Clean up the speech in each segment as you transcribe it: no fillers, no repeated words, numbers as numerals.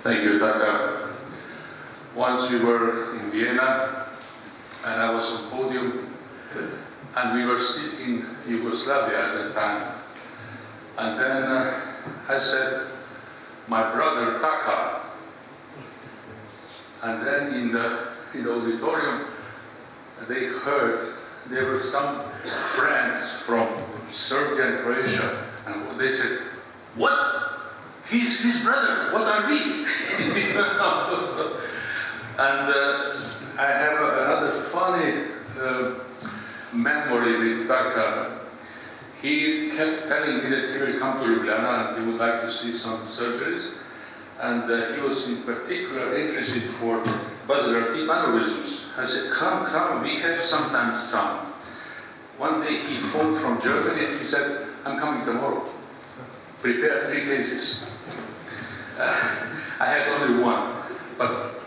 Thank you, Taka. Once we were in Vienna, and I was on podium, and we were still in Yugoslavia at that time. And then I said, my brother Taka. And then in the auditorium, they heard there were some friends from Serbia and Croatia, and they said, what? He's his brother, what are we? And I have another funny memory with Taka. He kept telling me that he will come to Ljubljana and he would like to see some surgeries. And he was in particular interested for basilar deep aneurysms. I said, come, we have sometimes some. One day he phoned from Germany and he said, I'm coming tomorrow. Prepare 3 cases. I had only one, but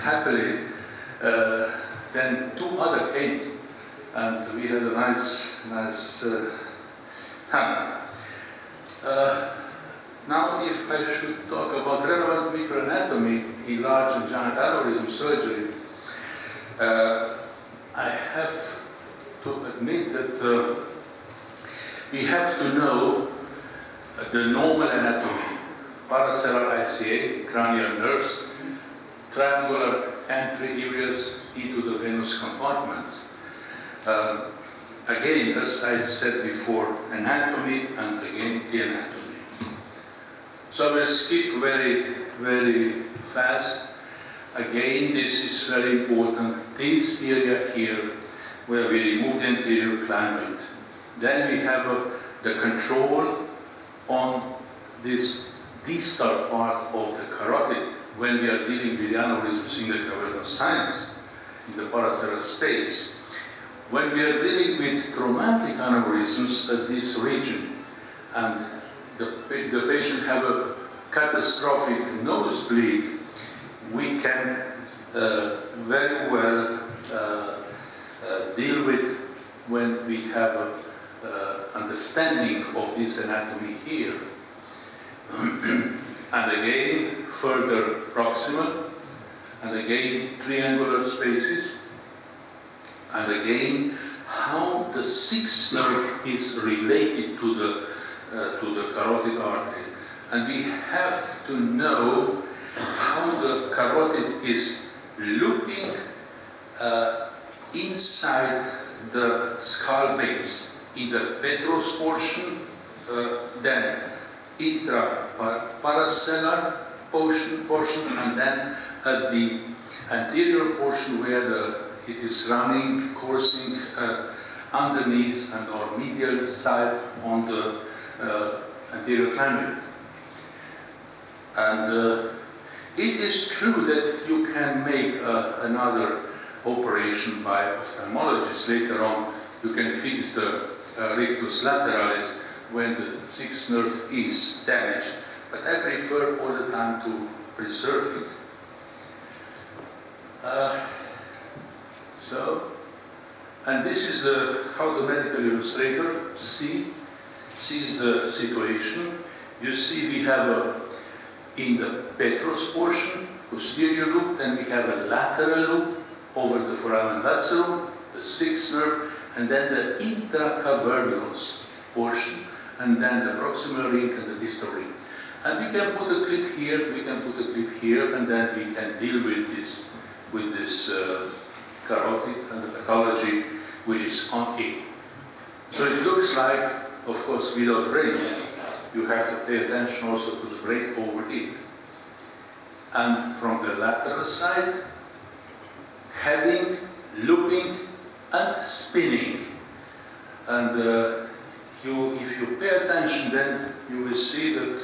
happily, then 2 other came, and we had a nice time. Now, if I should talk about relevant microanatomy in large and giant aneurysm surgery, I have to admit that we have to know the normal anatomy. Paracellular ICA, cranial nerves, triangular entry areas into the venous compartments. Again, as I said before, anatomy and again the anatomy. So I will skip very fast. Again, this is very important. This area here, where we remove the anterior climate. Then we have the control on this distal part of the carotid when we are dealing with the aneurysms in the cavernosus sinus, in the paracellular space. When we are dealing with traumatic aneurysms at this region, and the patient have a catastrophic nosebleed, we can very well deal with when we have understanding of this anatomy here. And again, further proximal, and again, triangular spaces, and again, how the 6th nerve is related to the carotid artery. And we have to know how the carotid is looping inside the skull base, in the petrous portion, then intraparacellular portion, and then at the anterior portion where it is running, coursing underneath and or medial side on the anterior climate. And it is true that you can make another operation by ophthalmologists later on. You can fix the rectus lateralis when the 6th nerve is damaged, but I prefer all the time to preserve it. And this is how the medical illustrator sees the situation. You see we have in the petrous portion, posterior loop, then we have a lateral loop over the foramen lacerum, the 6th nerve, and then the intracavernous portion, and then the proximal ring and the distal ring. And we can put a clip here, we can put a clip here, and then we can deal with this carotid and the pathology which is on it. So it looks like, of course, without brain, you have to pay attention also to the brain over it. And from the lateral side, heading, looping, and spinning. And if you pay attention, then you will see that,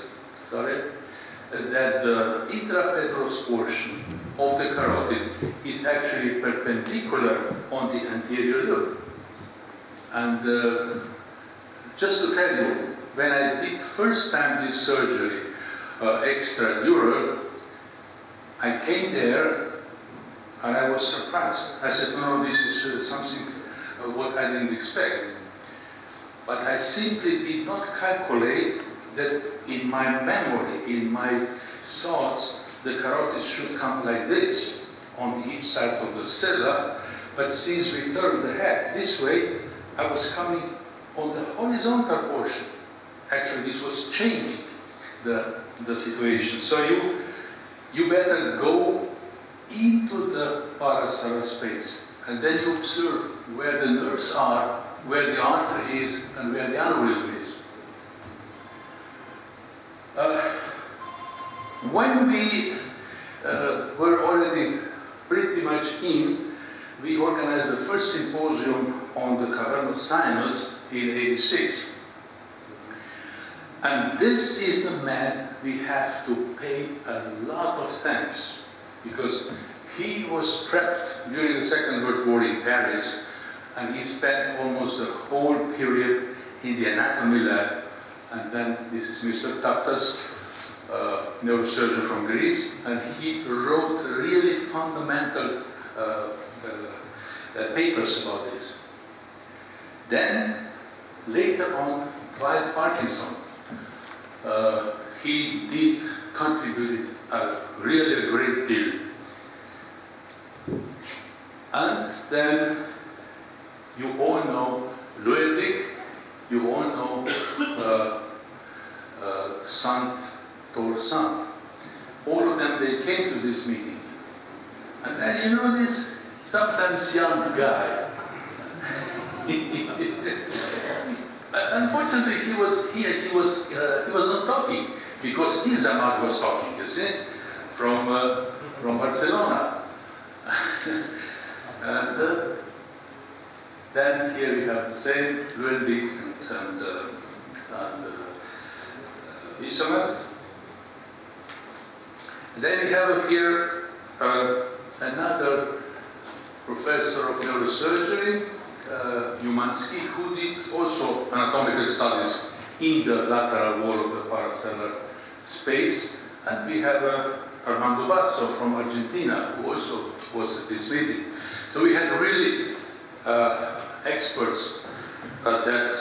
that the intrapetrous portion of the carotid is actually perpendicular on the anterior loop. And just to tell you, when I did first time this surgery, extradural, I came there and I was surprised. I said, no, this is something what I didn't expect. But I simply did not calculate that in my memory, in my thoughts, the carotid should come like this on each side of the sella, but since we turned the head this way, I was coming on the horizontal portion. Actually, this was changing the situation. So you better go into the parasara space, and then you observe where the nerves are, where the artery is, and where the aneurysm is. When we were already pretty much in, we organized the first symposium on the cavernous sinus in '86. And this is the man we have to pay a lot of thanks, because he was trapped during the Second World War in Paris, and he spent almost the whole period in the anatomy lab. And then this is Mr. Taptas, neurosurgeon from Greece, and he wrote really fundamental papers about this. Then, later on, Clive Parkinson, he contributed really a great deal. And then, you all know Dolenc, you all know Sant Torsan. All of them, they came to this meeting. And then you know this sometimes young guy. Unfortunately, he was not talking, because Isamar was talking, you see, from Barcelona. And then here we have the same Dolenc and Isamar. Then we have here another professor of neurosurgery, Umansky, who did also anatomical studies in the lateral wall of the paracellular space. And we have Armando Basso from Argentina, who also was at this meeting. So we had really experts at that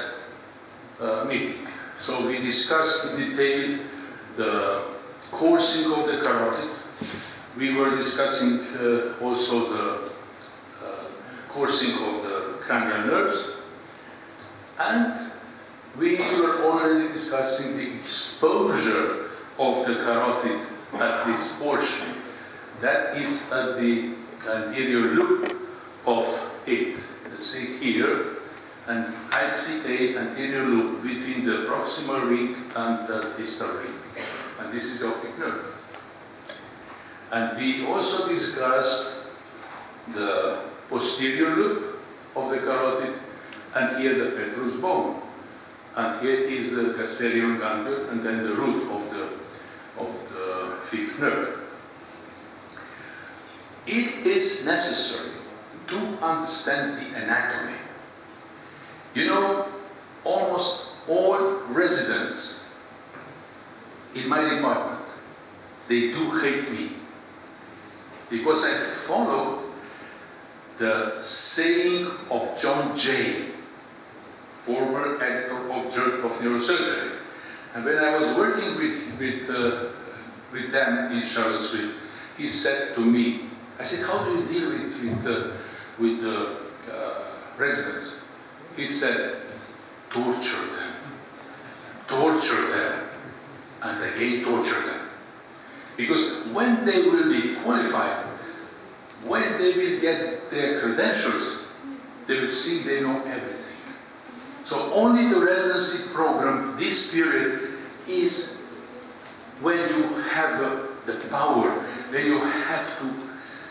meeting. So we discussed in detail the coursing of the carotid. We were discussing also the coursing of the cranial nerves, and we were already discussing the exposure of the carotid at this portion. That is at the anterior loop of it. You see here, an ICA anterior loop between the proximal ring and the distal ring. And this is the optic nerve. And we also discussed the posterior loop of the carotid, and here the petrous bone. And here is the gasterion ganglion, and then the root of the fifth nerve. It is necessary to understand the anatomy. You know, almost all residents in my department, they do hate me, because I followed the saying of John Jay, former editor of Neurosurgery. And when I was working with them in Charlottesville, he said to me, I said, how do you deal with the residents? He said, torture them, and again torture them. Because when they will be qualified, when they will get their credentials, they will see they know everything. So only the residency program, this period, is when you have the power, when you have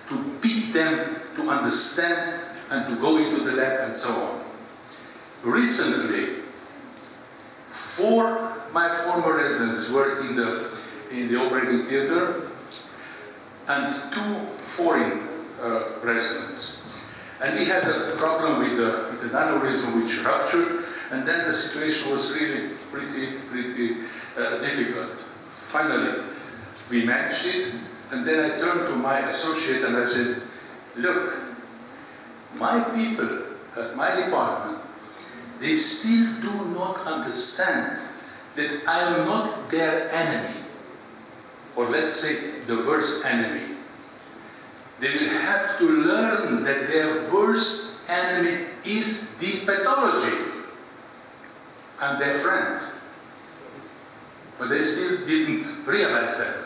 to beat them to understand and to go into the lab and so on. Recently, 4 my former residents were in the operating theater, and 2 foreign residents. And we had a problem with the aneurysm which ruptured, and then the situation was really pretty difficult. Finally, we managed it, and then I turned to my associate and I said, look, my people at my department, they still do not understand that I am not their enemy. or let's say the worst enemy. They will have to learn that their worst enemy is the pathology and their friend. But they still didn't realize that.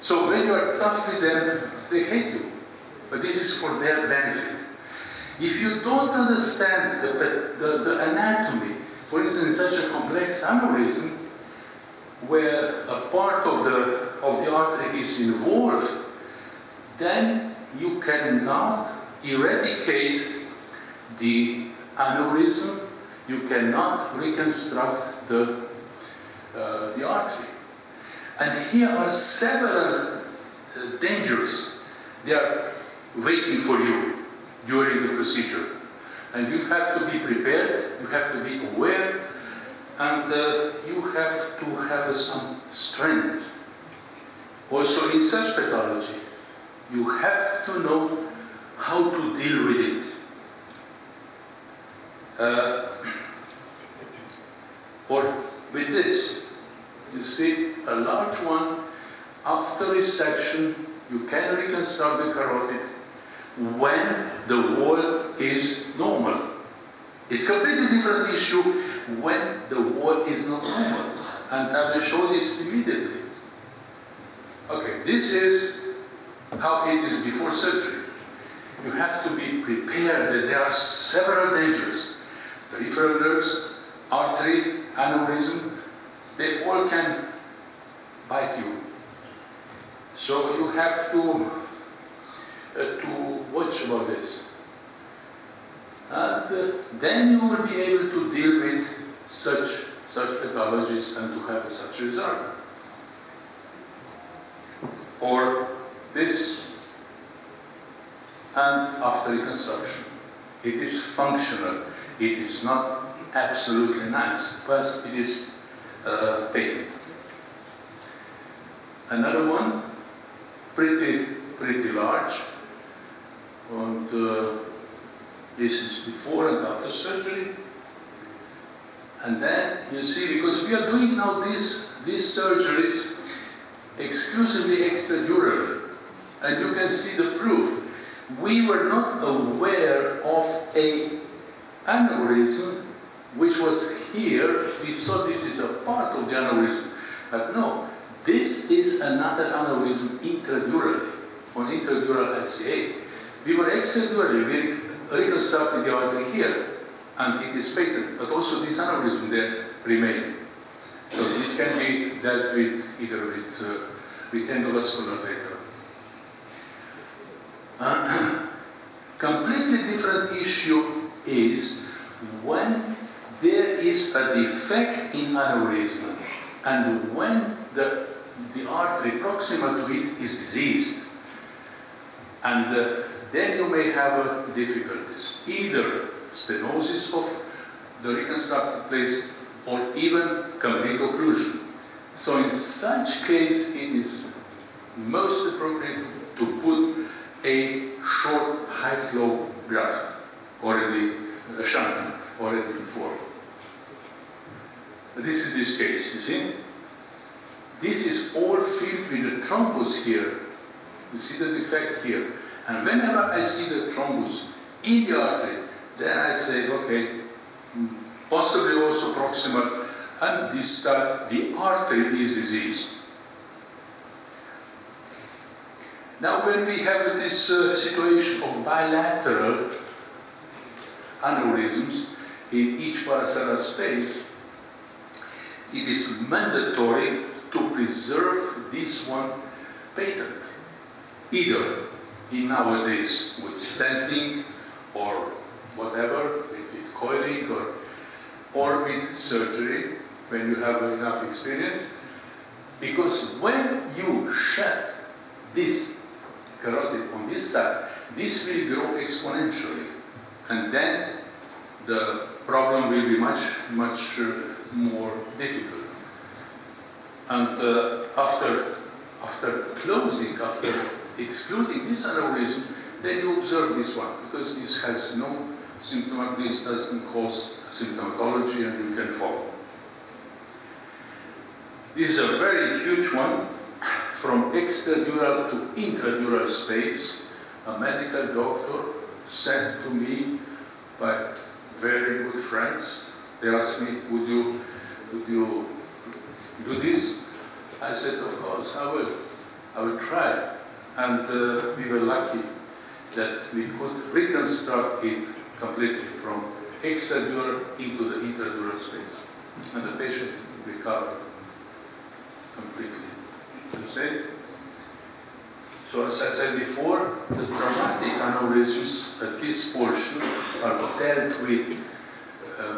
So when you are tough with them, they hate you. But this is for their benefit. If you don't understand the anatomy, for instance, in such a complex aneurysm, where a part of the artery is involved, then you cannot eradicate the aneurysm, you cannot reconstruct the artery. And here are several dangers. They are waiting for you during the procedure. And you have to be prepared, you have to be aware, and you have to have some strength. Also in such pathology, you have to know how to deal with it. Or with this, you see a large one, after resection, you can reconstruct the carotid when the wall is normal. It's a completely different issue when the wall is not normal. And I will show this immediately. Okay, this is how it is before surgery. You have to be prepared that there are several dangers. Peripheral nerves, artery, aneurysm, they all can bite you. So you have to watch about this. And then you will be able to deal with such pathologies and to have such result. Or this, and after reconstruction. It is functional. It is not absolutely nice, but it is patent. Another one, pretty large, and this is before and after surgery. And then you see, because we are doing now these surgeries exclusively extradurally, and you can see the proof. We were not aware of an aneurysm which was here. We thought this is a part of the aneurysm, but no, this is another aneurysm intradurally, on intradural ICA. We were extradurally, we reconstructed the artery here, and it is patent, but also this aneurysm there remained. So this can be dealt with either with endovascular later. Completely different issue is when there is a defect in aneurysm and when the artery proximal to it is diseased. And then you may have difficulties, either stenosis of the reconstructed place or even complete occlusion. So in such case, it is most appropriate to put a short high flow graft, already a shunt, already before. This is this case, you see? This is all filled with the thrombus here. You see the defect here. And whenever I see the thrombus in the artery, then I say, okay, possibly also proximal, and distal, the artery is diseased. Now when we have this situation of bilateral aneurysms in each paracellal space, it is mandatory to preserve this one patent, either in nowadays with stenting or whatever, with coiling or with surgery, when you have enough experience. Because when you shed this carotid on this side, this will grow exponentially. And then the problem will be much more difficult. And after closing, after excluding this aneurysm, then you observe this one, because this has no symptom, this doesn't cause symptomatology, and you can follow. This is a very huge one, from extradural to intradural space. A medical doctor sent to me by very good friends. They asked me, would you do this? I said, of course, I will. I will try. And we were lucky that we could reconstruct it completely from extradural into the intradural space. And the patient recovered completely. You see? So as I said before, the traumatic aneurysms at this portion are dealt with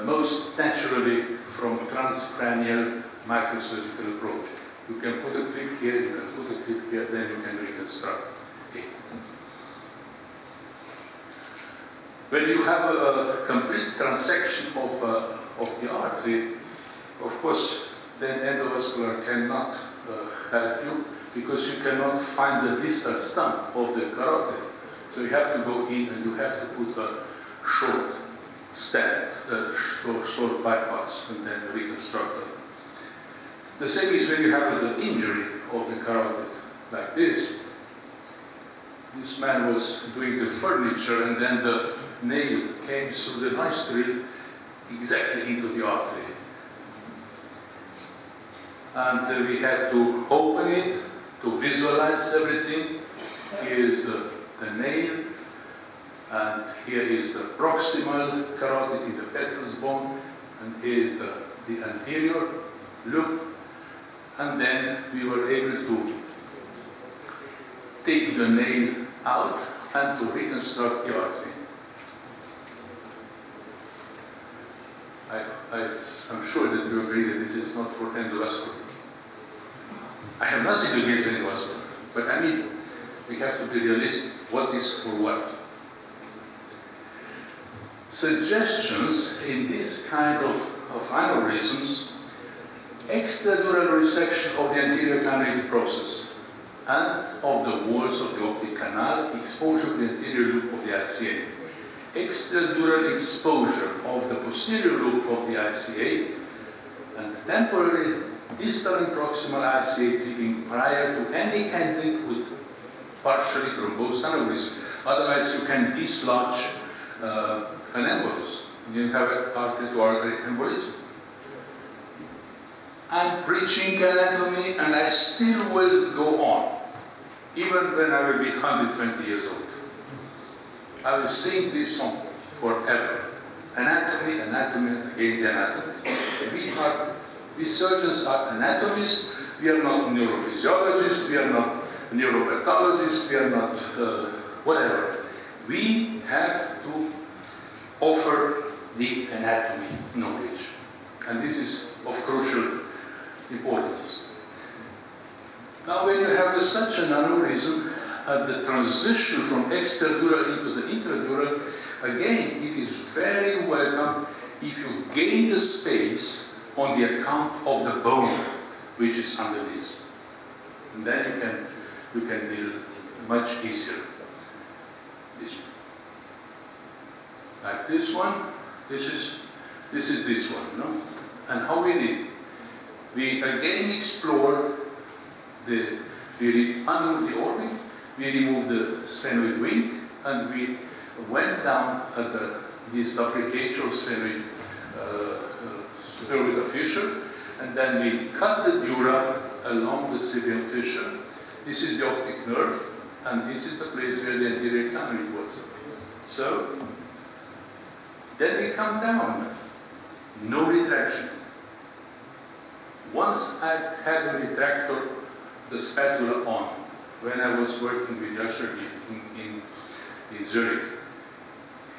most naturally from transcranial microsurgical approach. You can put a clip here, you can put a clip here, then you can reconstruct. Okay. When you have a complete transection of the artery, of course, then endovascular cannot help you, because you cannot find the distal stump of the carotid. So you have to go in and you have to put a short stent, short bypass, and then reconstruct it. The same is when you have the injury of the carotid, like this. This man was doing the furniture, and then the nail came through the nostril exactly into the artery. And we had to open it to visualize everything. Here is the nail, and here is the proximal carotid in the petrous bone, and here is the anterior loop. And then we were able to take the nail out and to reconstruct the artery. I'm sure that you agree that this is not for endovascular. I have nothing against endovascular, but I mean, we have to be realistic. What is for what? Suggestions in this kind of aneurysms: extradural resection of the anterior canality process and of the walls of the optic canal, exposure to the anterior loop of the ICA. Extradural exposure of the posterior loop of the ICA, and temporary distal and proximal ICA clipping prior to any handling with partially thrombosed aneurysm. Otherwise, you can dislodge an embolus. You have an artery-to-artery embolism. I'm preaching anatomy, and I still will go on, even when I will be 120 years old. I will sing this song forever. Anatomy, anatomy, and again the anatomy. We surgeons are anatomists. We are not neurophysiologists. We are not neuropathologists. We are not whatever. We have to offer the anatomy knowledge, and this is of crucial importance. Now, when you have such an aneurysm, the transition from extradural into the intradural, again, it is very welcome if you gain the space on the account of the bone which is underneath. And then you can deal much easier. Like this one, this is this one, no? And how we did? We again explored we removed the orbit, we removed the sphenoid wing, and we went down at this duplicature sphenoid with a fissure, and then we cut the dura along the Sibian fissure. This is the optic nerve, and this is the place where the anterior canality was. So, then we come down, no retraction. Once I had a retractor, the spatula on, when I was working with Yasser in Zurich,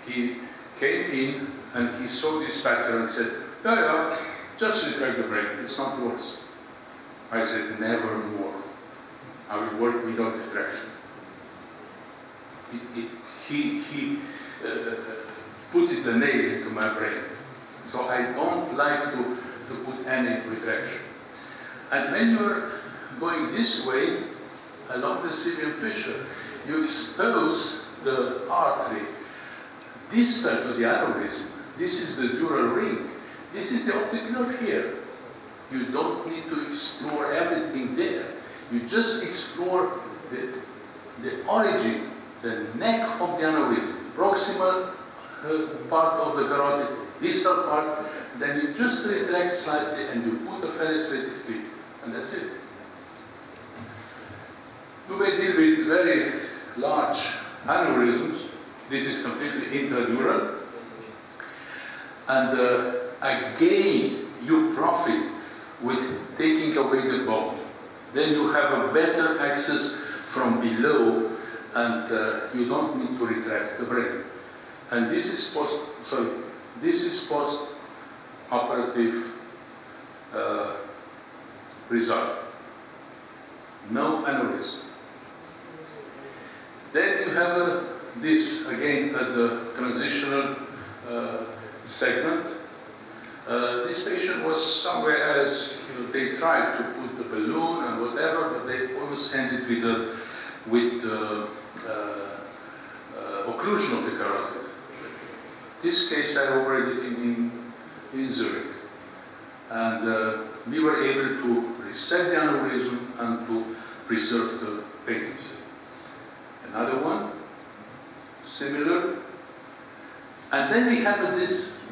he came in and he saw this spatula and said, yeah, just retract the brain, it's not worse. I said, never more. I will work without retraction. He put the nail into my brain. So I don't like to put any retraction. And when you're going this way, along the Sibian fissure, you expose the artery distal to the aneurysm. This is the dural ring. This is the optic nerve here. You don't need to explore everything there. You just explore the origin, the neck of the aneurysm, proximal part of the carotid, distal part, then you just retract slightly and you put a fenestrated clip, and that's it. You may deal with very large aneurysms. This is completely intradural. And again, you profit with taking away the bone. Then you have a better access from below, and you don't need to retract the brain. And this is post-operative result. No aneurysm. Then you have this again at the transitional segment. This patient was somewhere else. They tried to put the balloon and whatever, but they always ended with occlusion of the carotid. This case I operated in Zurich, and we were able to reset the aneurysm and to preserve the patency. Another one, similar, and then we have this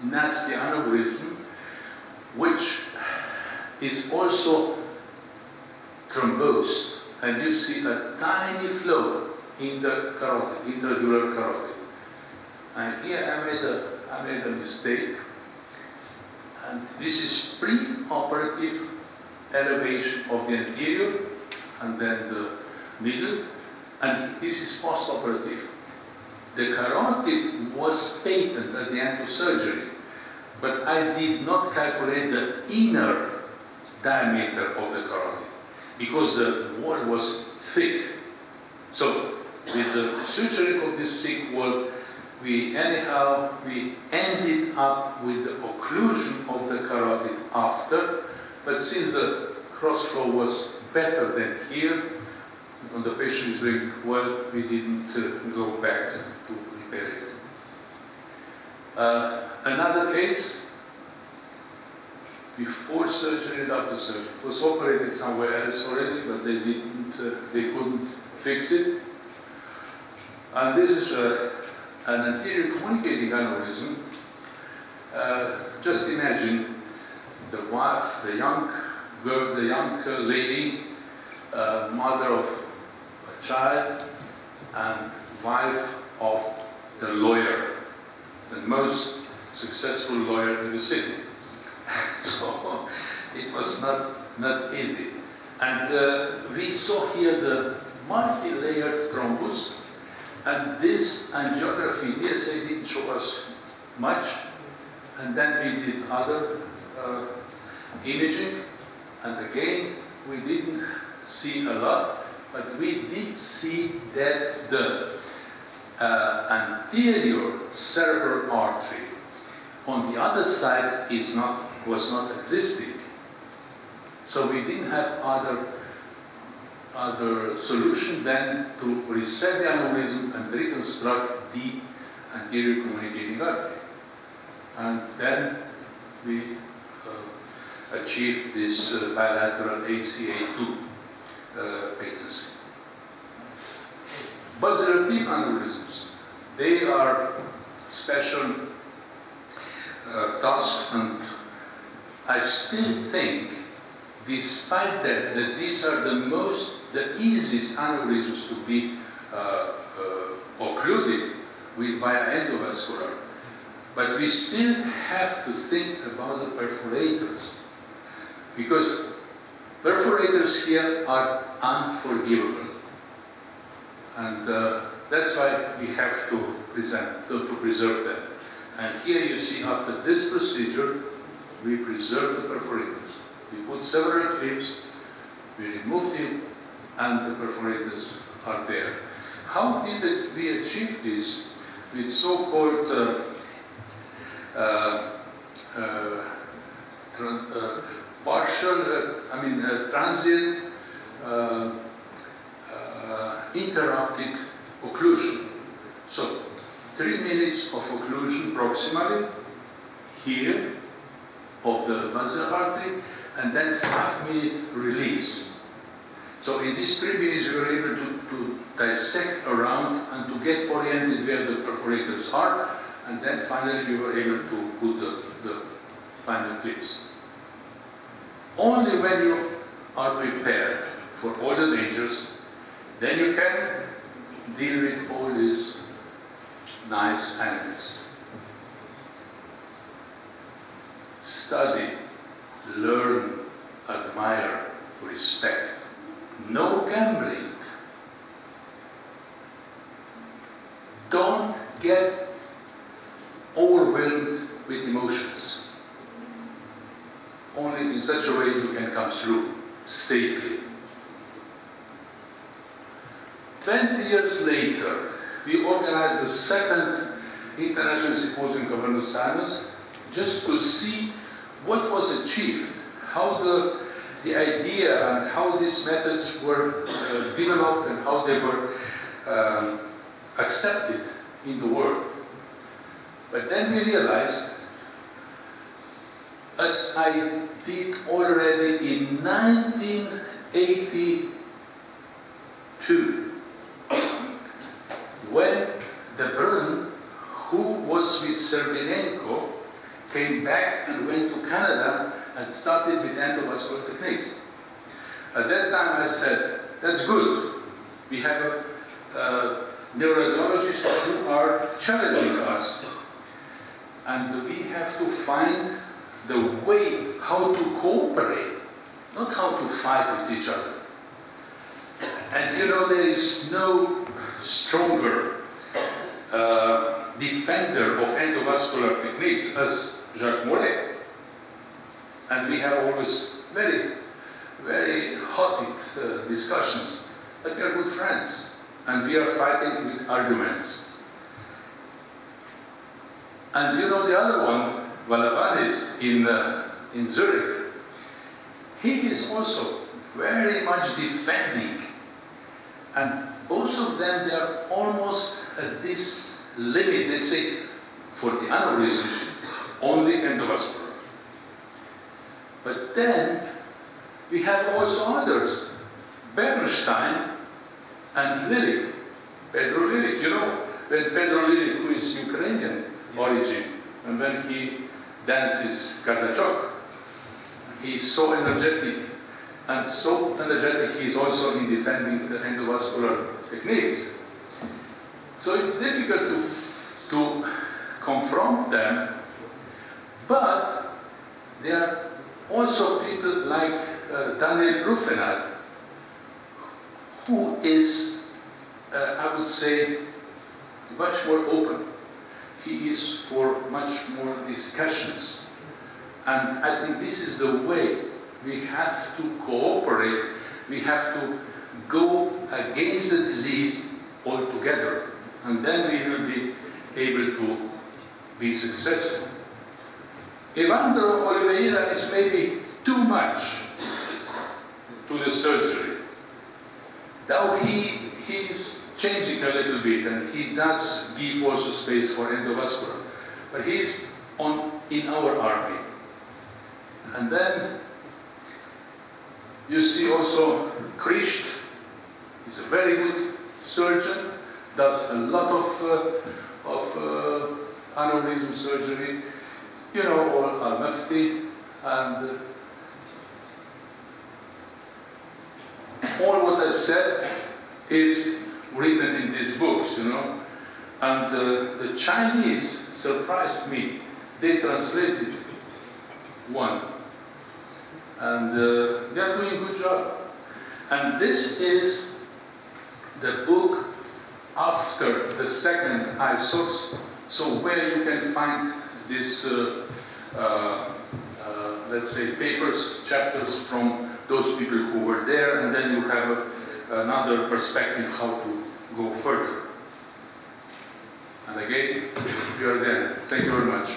nasty aneurysm, which is also thrombosed, and you see a tiny flow in the carotid, intradural carotid. And here I made a mistake, and this is pre-operative elevation of the anterior, and then the middle, and this is post-operative. The carotid was patent at the end of surgery, but I did not calculate the inner diameter of the carotid because the wall was thick. So with the suturing of this thick wall, we ended up with the occlusion of the carotid after, but since the cross flow was better than here, when the patient is doing well, we didn't go back to repair it. Another case, before surgery and after surgery. It was operated somewhere else already, but they couldn't fix it. And this is an anterior communicating aneurysm. Just imagine the wife, the young girl, the young lady, mother of a child, and wife of the lawyer, the most successful lawyer in the city. So it was not easy. And we saw here the multi-layered thrombus, and this angiography, PSA didn't show us much, and then we did other imaging, and again we didn't see a lot, but we did see that the anterior cerebral artery on the other side was not existing. So we didn't have other solution than to reset the aneurysm and reconstruct the anterior communicating artery. And then we achieved this bilateral ACA2 patency. Basilar-tip aneurysms, they are special task, and I still think, despite that these are the easiest aneurysms to be occluded via endovascular, but we still have to think about the perforators, because perforators here are unforgivable, and that's why we have to preserve them. And here you see, after this procedure, we preserve the perforators. We put several clips, we removed it, and the perforators are there. How did we achieve this? With so-called transient interrupted occlusion. So 3 minutes of occlusion proximally, here, of the basilar artery, and then 5-minute release. So in these 3 minutes, you were able to dissect around and to get oriented where the perforators are, and then finally you were able to put the final clips. Only when you are prepared for all the dangers, then you can deal with all these nice animals. Study, learn, admire, respect. No gambling. Don't get overwhelmed with emotions. Only in such a way you can come through safely. 20 years later, we organized the second International Symposium of Buenos Aires just to see what was achieved, how the idea and how these methods were developed and how they were accepted in the world. But then we realized, as I did already in 1982, when De Bruyn, who was with Vinco, came back and went to Canada and started with endovascular techniques. At that time I said, that's good. We have neurologists who are challenging us. And we have to find the way how to cooperate, not how to fight with each other. And you know, there is no stronger defender of endovascular techniques as Jacques Mollet. And we have always very, very hot discussions, but we are good friends. And we are fighting with arguments. And you know the other one, Valavanis in Zurich, he is also very much defending. And both of them, they are almost at this limit. They say, for the aneurysms, only endovascular. But then, we have also others. Bernstein and Lilik, Pedro Lilik. You know, when Pedro Lilik, who is Ukrainian origin, and when he dances Kazachok, he is so energetic. And so energetic he is also in defending the endovascular techniques. So it's difficult to confront them, but there are also people like Daniel Ruffenat, who is, I would say, much more open. He is for much more discussions. And I think this is the way. We have to cooperate. We have to go against the disease altogether. And then we will be able to be successful. Evandro Oliveira is maybe too much to the surgery. Now he is changing a little bit, and he does give also space for endovascular. But he is in our army. And then you see also Krisht. He's a very good surgeon, does a lot of aneurysm surgery. You know, all Al-Mufti, and all what I said is written in these books, you know. And the Chinese surprised me. They translated one. And they are doing a good job. And this is the book after the second iSource. So where you can find this, let's say, papers, chapters from those people who were there, and then you have another perspective how to go further. And again, you are there. Thank you very much.